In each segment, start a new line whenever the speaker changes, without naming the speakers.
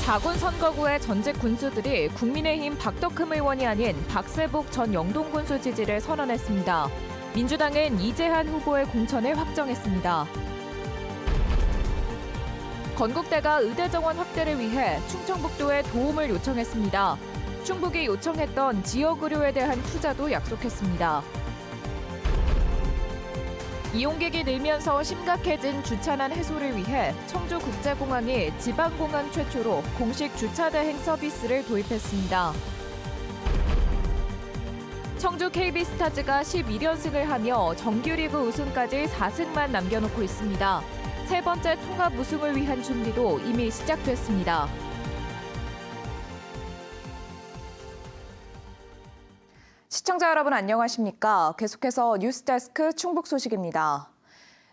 4군 선거구의 전직 군수들이 국민의힘 박덕흠 의원이 아닌 박세복 전 영동군수 지지를 선언했습니다. 민주당은 이재한 후보의 공천을 확정했습니다. 건국대가 의대 정원 확대를 위해 충청북도에 도움을 요청했습니다. 충북이 요청했던 지역의료에 대한 투자도 약속했습니다. 이용객이 늘면서 심각해진 주차난 해소를 위해 청주국제공항이 지방공항 최초로 공식 주차 대행 서비스를 도입했습니다. 청주 KB스타즈가 11연승을 하며 정규리그 우승까지 4승만 남겨놓고 있습니다. 세 번째 통합 우승을 위한 준비도 이미 시작됐습니다. 시청자 여러분 안녕하십니까? 계속해서 뉴스데스크 충북 소식입니다.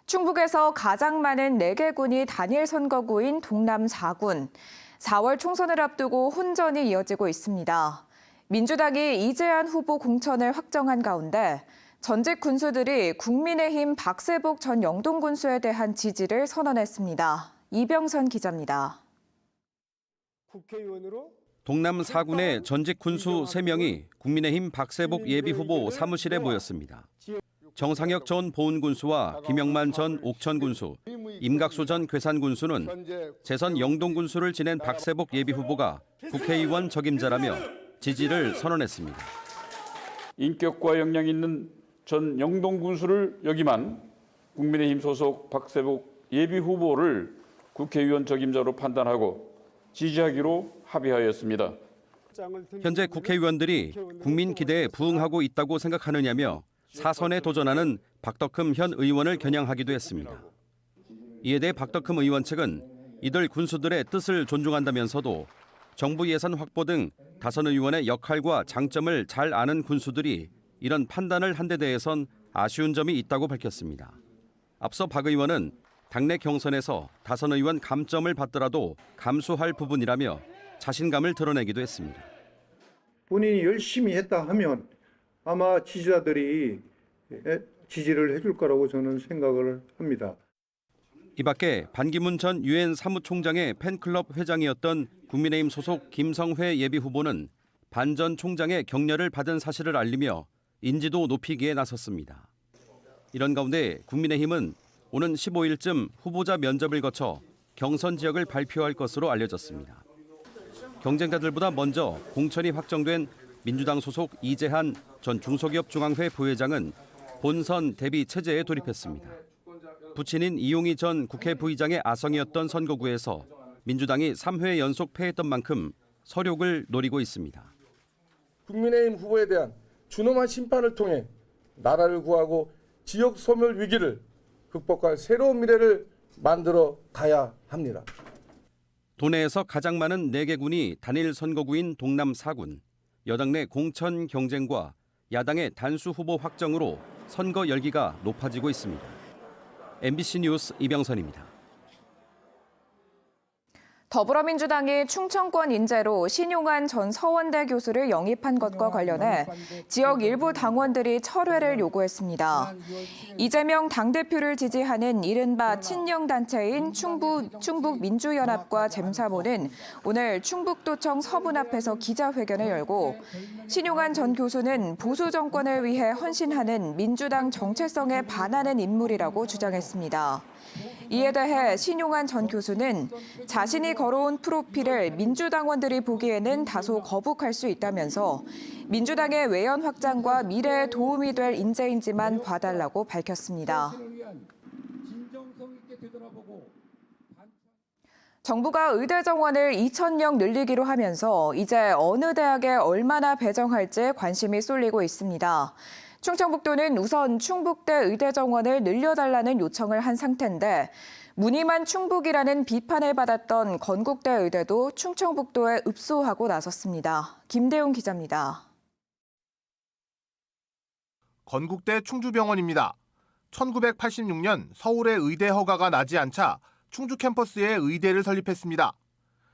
충북에서 가장 많은 4개 군이 단일 선거구인 동남 4군. 4월 총선을 앞두고 혼전이 이어지고 있습니다. 민주당이 이재한 후보 공천을 확정한 가운데 전직 군수들이 국민의힘 박세복 전 영동군수에 대한 지지를 선언했습니다. 이병선 기자입니다.
국회의원으로
동남 4군의 전직 군수 3명이 국민의힘 박세복 예비후보 사무실에 모였습니다. 정상혁 전 보은군수와 김영만 전 옥천군수, 임각수 전 괴산군수는 재선 영동군수를 지낸 박세복 예비후보가 국회의원 적임자라며 지지를 선언했습니다.
인격과 역량 있는 전 영동군수를 역임한 국민의힘 소속 박세복 예비후보를 국회의원 적임자로 판단하고 지지하기로 합의하였습니다.
현재 국회의원들이 국민 기대에 부응하고 있다고 생각하느냐며 사선에 도전하는 박덕흠 현 의원을 겨냥하기도 했습니다. 이에 대해 박덕흠 의원 측은 이들 군수들의 뜻을 존중한다면서도 정부 예산 확보 등 다선 의원의 역할과 장점을 잘 아는 군수들이 이런 판단을 한 데 대해선 아쉬운 점이 있다고 밝혔습니다. 앞서 박 의원은 당내 경선에서 다선 의원 감점을 받더라도 감수할 부분이라며 자신감을 드러내기도 했습니다.
본인이 열심히 했다 하면 아마 지지자들이 지지를 해줄 거라고 저는 생각을 합니다.
이 밖에 반기문 전 유엔 사무총장의 팬클럽 회장이었던 국민의힘 소속 김성회 예비후보는 반 전 총장의 격려를 받은 사실을 알리며 인지도 높이기에 나섰습니다. 이런 가운데 국민의힘은 오는 15일쯤 후보자 면접을 거쳐 경선 지역을 발표할 것으로 알려졌습니다. 경쟁자들보다 먼저 공천이 확정된 민주당 소속 이재한 전 중소기업중앙회 부회장은 본선 대비 체제에 돌입했습니다. 부친인 이용희 전 국회 부의장의 아성이었던 선거구에서 민주당이 3회 연속 패했던 만큼 서욕을 노리고 있습니다.
국민의힘 후보에 대한 준엄한 심판을 통해 나라를 구하고 지역 소멸 위기를 극복할 새로운 미래를 만들어 가야 합니다.
도내에서 가장 많은 4개 군이 단일 선거구인 동남 4군, 여당 내 공천 경쟁과 야당의 단수 후보 확정으로 선거 열기가 높아지고 있습니다. MBC 뉴스 이병선입니다.
더불어민주당이 충청권 인재로 신용환 전 서원대 교수를 영입한 것과 관련해 지역 일부 당원들이 철회를 요구했습니다. 이재명 당대표를 지지하는 이른바 친명단체인 충북민주연합과 잼사모는 오늘 충북도청 서분 앞에서 기자회견을 열고 신용환 전 교수는 보수 정권을 위해 헌신하는 민주당 정체성에 반하는 인물이라고 주장했습니다. 이에 대해 신용환 전 교수는 자신이 걸어온 프로필을 민주당원들이 보기에는 다소 거북할 수 있다면서 민주당의 외연 확장과 미래에 도움이 될 인재인지만 봐달라고 밝혔습니다. 정부가 의대 정원을 2,000명 늘리기로 하면서 이제 어느 대학에 얼마나 배정할지 관심이 쏠리고 있습니다. 충청북도는 우선 충북대 의대 정원을 늘려달라는 요청을 한 상태인데 무늬만 충북이라는 비판을 받았던 건국대 의대도 충청북도에 읍소하고 나섰습니다. 김대웅 기자입니다.
건국대 충주병원입니다. 1986년 서울의 의대 허가가 나지 않자 충주 캠퍼스에 의대를 설립했습니다.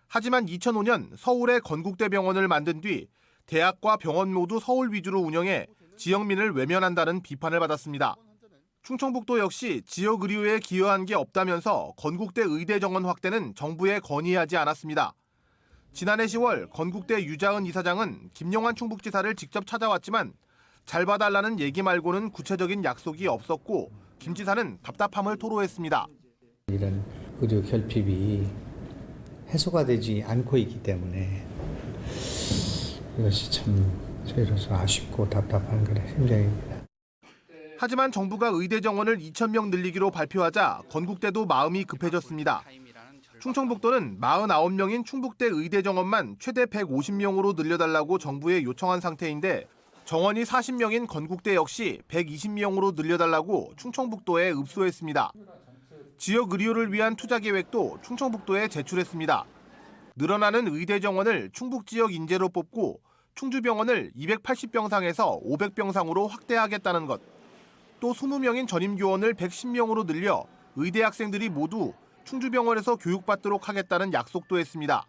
하지만 2005년 서울의 건국대병원을 만든 뒤 대학과 병원 모두 서울 위주로 운영해 지역민을 외면한다는 비판을 받았습니다. 충청북도 역시 지역 의료에 기여한 게 없다면서 건국대 의대 정원 확대는 정부에 건의하지 않았습니다. 지난해 10월 건국대 유자은 이사장은 김용환 충북지사를 직접 찾아왔지만 잘 봐달라는 얘기 말고는 구체적인 약속이 없었고 김 지사는 답답함을 토로했습니다.
이런 의료 결핍이 해소가 되지 않고 있기 때문에 이것이 참 저희로서 아쉽고 답답한 그런 심정입니다.
하지만 정부가 의대 정원을 2,000명 늘리기로 발표하자 건국대도 마음이 급해졌습니다. 충청북도는 49명인 충북대 의대 정원만 최대 150명으로 늘려달라고 정부에 요청한 상태인데 정원이 40명인 건국대 역시 120명으로 늘려달라고 충청북도에 읍소했습니다. 지역 의료를 위한 투자 계획도 충청북도에 제출했습니다. 늘어나는 의대 정원을 충북 지역 인재로 뽑고 충주병원을 280병상에서 500병상으로 확대하겠다는 것. 또 20명인 전임교원을 110명으로 늘려 의대 학생들이 모두 충주병원에서 교육받도록 하겠다는 약속도 했습니다.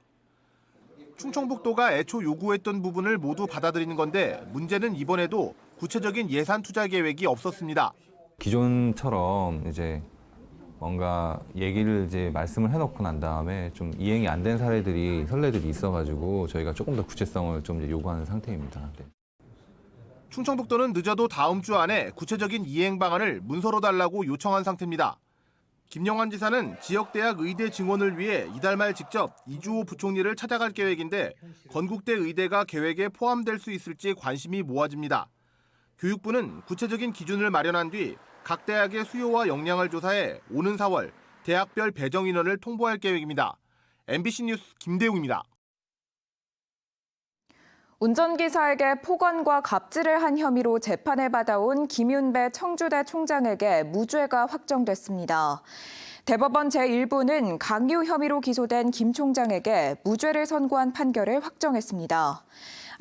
충청북도가 애초 요구했던 부분을 모두 받아들이는 건데 문제는 이번에도 구체적인 예산 투자 계획이 없었습니다.
기존처럼 이제 뭔가 얘기를 이제 말씀을 해놓고 난 다음에 좀 이행이 안 된 선례들이 있어가지고 저희가 조금 더 구체성을 좀 요구하는 상태입니다. 네.
충청북도는 늦어도 다음 주 안에 구체적인 이행 방안을 문서로 달라고 요청한 상태입니다. 김영환 지사는 지역대학 의대 증원을 위해 이달 말 직접 이주호 부총리를 찾아갈 계획인데 건국대 의대가 계획에 포함될 수 있을지 관심이 모아집니다. 교육부는 구체적인 기준을 마련한 뒤 각 대학의 수요와 역량을 조사해 오는 4월 대학별 배정 인원을 통보할 계획입니다. MBC 뉴스 김대웅입니다.
운전기사에게 폭언과 갑질을 한 혐의로 재판을 받아온 김윤배 청주대 총장에게 무죄가 확정됐습니다. 대법원 제1부는 강요 혐의로 기소된 김 총장에게 무죄를 선고한 판결을 확정했습니다.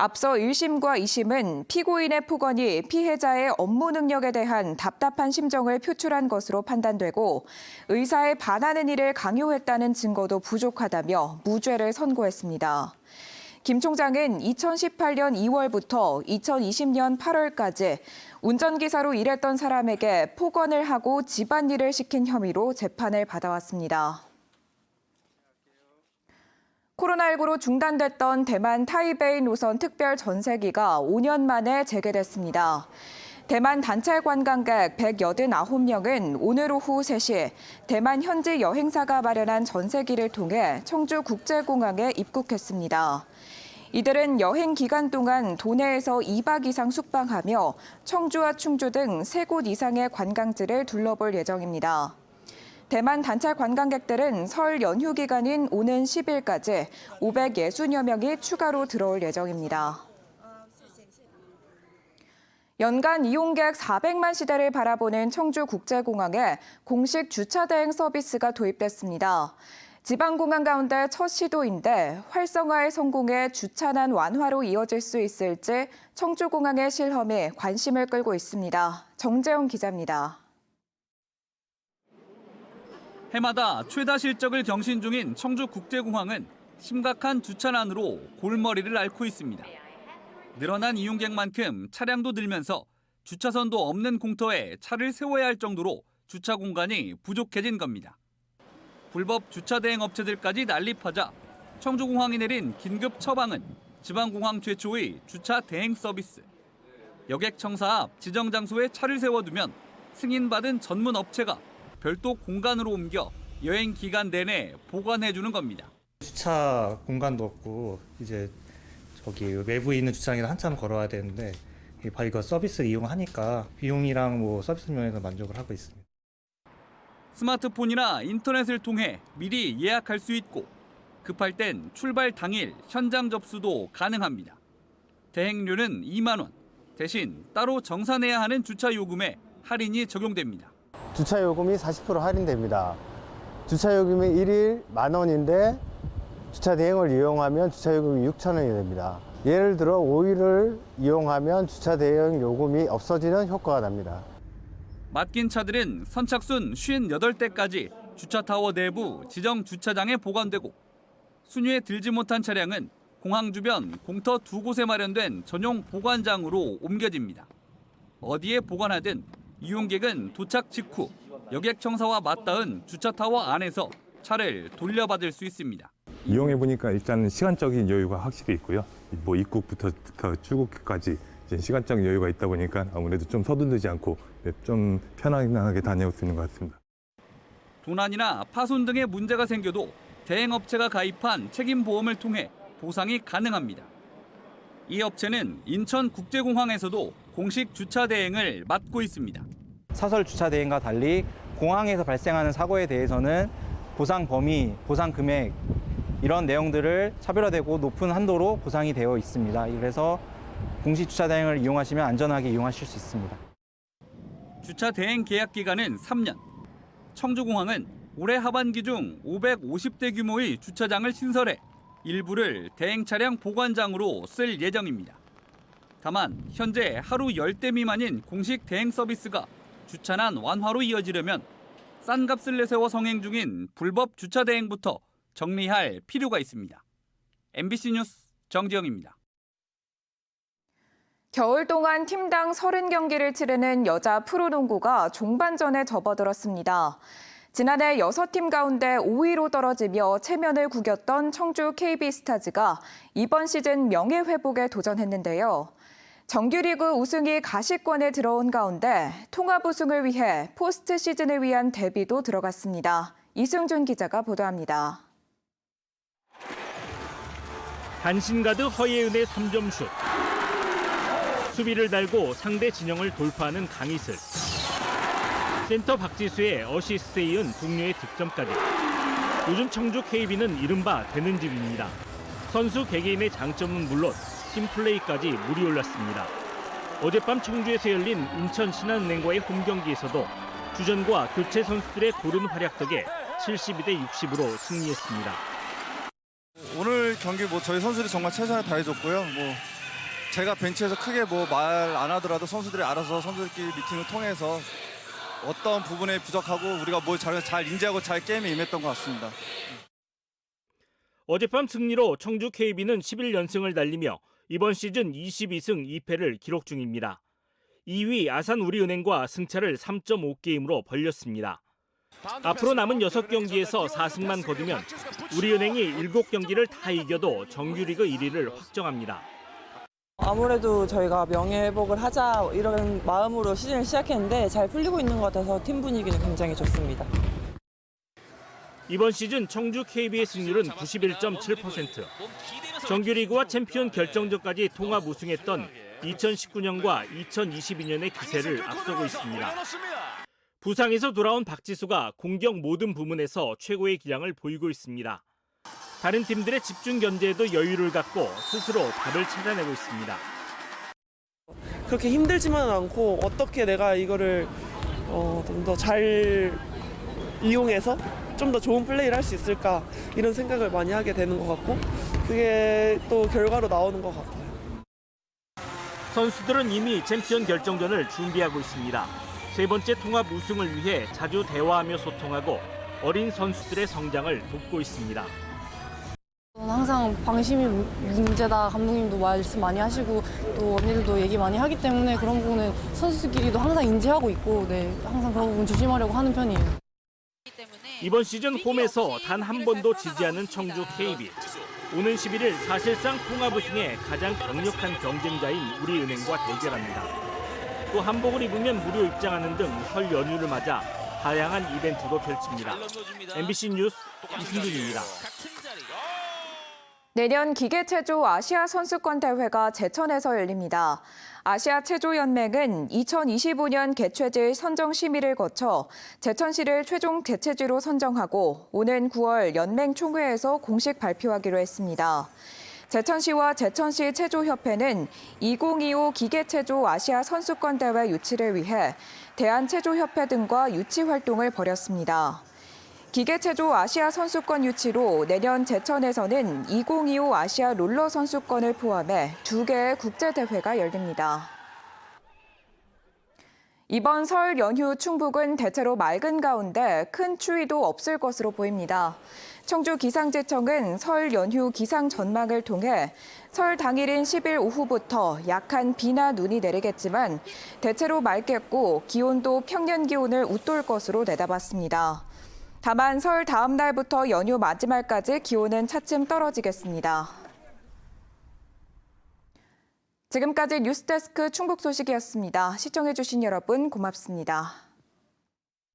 앞서 1심과 2심은 피고인의 폭언이 피해자의 업무 능력에 대한 답답한 심정을 표출한 것으로 판단되고 의사에 반하는 일을 강요했다는 증거도 부족하다며 무죄를 선고했습니다. 김 총장은 2018년 2월부터 2020년 8월까지 운전기사로 일했던 사람에게 폭언을 하고 집안일을 시킨 혐의로 재판을 받아왔습니다. 코로나19로 중단됐던 대만 타이베이 노선 특별 전세기가 5년 만에 재개됐습니다. 대만 단체 관광객 189명은 오늘 오후 3시 대만 현지 여행사가 마련한 전세기를 통해 청주국제공항에 입국했습니다. 이들은 여행 기간 동안 도내에서 2박 이상 숙박하며 청주와 충주 등 3곳 이상의 관광지를 둘러볼 예정입니다. 대만 단체 관광객들은 설 연휴 기간인 오는 10일까지 560여 명이 추가로 들어올 예정입니다. 연간 이용객 400만 시대를 바라보는 청주국제공항에 공식 주차 대행 서비스가 도입됐습니다. 지방공항 가운데 첫 시도인데 활성화의 성공에 주차난 완화로 이어질 수 있을지 청주공항의 실험이 관심을 끌고 있습니다. 정재영 기자입니다.
해마다 최다 실적을 경신 중인 청주국제공항은 심각한 주차난으로 골머리를 앓고 있습니다. 늘어난 이용객만큼 차량도 늘면서 주차선도 없는 공터에 차를 세워야 할 정도로 주차 공간이 부족해진 겁니다. 불법 주차 대행 업체들까지 난립하자 청주공항이 내린 긴급 처방은 지방공항 최초의 주차 대행 서비스. 여객청사 앞 지정 장소에 차를 세워두면 승인받은 전문 업체가 별도 공간으로 옮겨 여행 기간 내내 보관해주는 겁니다.
주차 공간도 없고 이제 저기 외부에 있는 주차장에서 한참 걸어야 되는데 이거 서비스를 이용하니까 비용이랑 뭐 서비스 면에서 만족을 하고 있습니다.
스마트폰이나 인터넷을 통해 미리 예약할 수 있고 급할 땐 출발 당일 현장 접수도 가능합니다. 대행료는 2만 원, 대신 따로 정산해야 하는 주차 요금에 할인이 적용됩니다.
주차 요금이 40% 할인됩니다. 주차 요금이 1일 10,000원인데 주차 대행을 이용하면 주차 요금이 6,000원이 됩니다. 예를 들어 5일을 이용하면 주차 대행 요금이 없어지는 효과가 납니다.
맡긴 차들은 선착순 58대까지 주차타워 내부 지정 주차장에 보관되고 순위에 들지 못한 차량은 공항 주변 공터 2곳에 마련된 전용 보관장으로 옮겨집니다. 어디에 보관하든 이용객은 도착 직후 여객청사와 맞닿은 주차타워 안에서 차를 돌려받을 수 있습니다.
이용해 보니까 일단 시간적인 여유가 확실히 있고요. 뭐 입국부터 출국까지 이제 시간적 여유가 있다 보니까 아무래도 좀 서두르지 않고 좀 편안하게 다녀올 수 있는 것 같습니다.
도난이나 파손 등의 문제가 생겨도 대행업체가 가입한 책임보험을 통해 보상이 가능합니다. 이 업체는 인천국제공항에서도 공식 주차 대행을 맡고 있습니다.
사설 주차 대행과 달리 공항에서 발생하는 사고에 대해서는 보상 범위, 보상 금액 이런 내용들을 차별화되고 높은 한도로 보상이 되어 있습니다. 그래서 공식 주차 대행을 이용하시면 안전하게 이용하실 수 있습니다.
주차 대행 계약 기간은 3년. 청주공항은 올해 하반기 중 550대 규모의 주차장을 신설해 일부를 대행 차량 보관장으로 쓸 예정입니다. 다만 현재 하루 10대 미만인 공식 대행 서비스가 주차난 완화로 이어지려면 싼 값을 내세워 성행 중인 불법 주차 대행부터 정리할 필요가 있습니다. MBC 뉴스 정지영입니다.
겨울 동안 팀당 30경기를 치르는 여자 프로농구가 종반전에 접어들었습니다. 지난해 6팀 가운데 5위로 떨어지며 체면을 구겼던 청주 KB스타즈가 이번 시즌 명예회복에 도전했는데요. 정규리그 우승이 가시권에 들어온 가운데 통합 우승을 위해 포스트 시즌을 위한 대비도 들어갔습니다. 이승준 기자가 보도합니다.
단신가드 허예은의 3점 슛. 수비를 달고 상대 진영을 돌파하는 강희슬. 센터 박지수의 어시스트에 이은 동료의 득점까지. 요즘 청주 KB는 이른바 되는 집입니다. 선수 개개인의 장점은 물론 팀 플레이까지 물이 올랐습니다. 어젯밤 청주에서 열린 인천 신한은행과의 홈경기에서도 주전과 교체 선수들의 고른 활약 덕에 72대 60으로 승리했습니다.
오늘 경기 저희 선수들이 정말 최선을 다해줬고요. 제가 벤치에서 크게 말 안 하더라도 선수들이 알아서 선수들끼리 미팅을 통해서 어떤 부분에 부족하고 우리가 잘 인지하고 잘 게임에 임했던 것 같습니다.
어젯밤 승리로 청주 KB는 11연승을 달리며 이번 시즌 22승 2패를 기록 중입니다. 2위 아산 우리은행과 승차를 3.5게임으로 벌렸습니다. 앞으로 남은 6경기에서 4승만 거두면 우리은행이 7경기를 다 이겨도 정규리그 1위를 확정합니다.
아무래도 저희가 명예회복을 하자 이런 마음으로 시즌을 시작했는데 잘 풀리고 있는 것 같아서 팀 분위기는 굉장히 좋습니다.
이번 시즌 청주 KB의 승률은 91.7%. 정규리그와 챔피언 결정전까지 통합 우승했던 2019년과 2022년의 기세를 앞서고 있습니다. 부상에서 돌아온 박지수가 공격 모든 부문에서 최고의 기량을 보이고 있습니다. 다른 팀들의 집중 견제에도 여유를 갖고 스스로 답을 찾아내고 있습니다.
그렇게 힘들지만은 않고 어떻게 내가 이거를 좀 더 잘 이용해서 좀 더 좋은 플레이를 할 수 있을까 이런 생각을 많이 하게 되는 것 같고 그게 또 결과로 나오는 것 같아요.
선수들은 이미 챔피언 결정전을 준비하고 있습니다. 세 번째 통합 우승을 위해 자주 대화하며 소통하고 어린 선수들의 성장을 돕고 있습니다.
항상 방심이 문제다 감독님도 말씀 많이 하시고 또 언니들도 얘기 많이 하기 때문에 그런 부분은 선수들끼리도 항상 인지하고 있고 항상 그런 부분 조심하려고 하는 편이에요.
이번 시즌 홈에서 단 한 번도 지지 않은 청주 KB. 오는 11일 사실상 통합 우승의 가장 강력한 경쟁자인 우리은행과 대결합니다. 또 한복을 입으면 무료 입장하는 등 설 연휴를 맞아 다양한 이벤트도 펼칩니다. MBC 뉴스 이승준입니다.
내년 기계체조 아시아 선수권 대회가 제천에서 열립니다. 아시아 체조연맹은 2025년 개최지 선정 심의를 거쳐 제천시를 최종 개최지로 선정하고 오는 9월 연맹 총회에서 공식 발표하기로 했습니다. 제천시와 제천시 체조협회는 2025 기계체조 아시아 선수권 대회 유치를 위해 대한체조협회 등과 유치 활동을 벌였습니다. 기계체조 아시아 선수권 유치로 내년 제천에서는 2025 아시아 롤러 선수권을 포함해 2개의 국제대회가 열립니다. 이번 설 연휴 충북은 대체로 맑은 가운데 큰 추위도 없을 것으로 보입니다. 청주기상지청은 설 연휴 기상 전망을 통해 설 당일인 10일 오후부터 약한 비나 눈이 내리겠지만 대체로 맑겠고 기온도 평년 기온을 웃돌 것으로 내다봤습니다. 다만 설 다음 날부터 연휴 마지막까지 기온은 차츰 떨어지겠습니다. 지금까지 뉴스데스크 충북 소식이었습니다. 시청해주신 여러분 고맙습니다.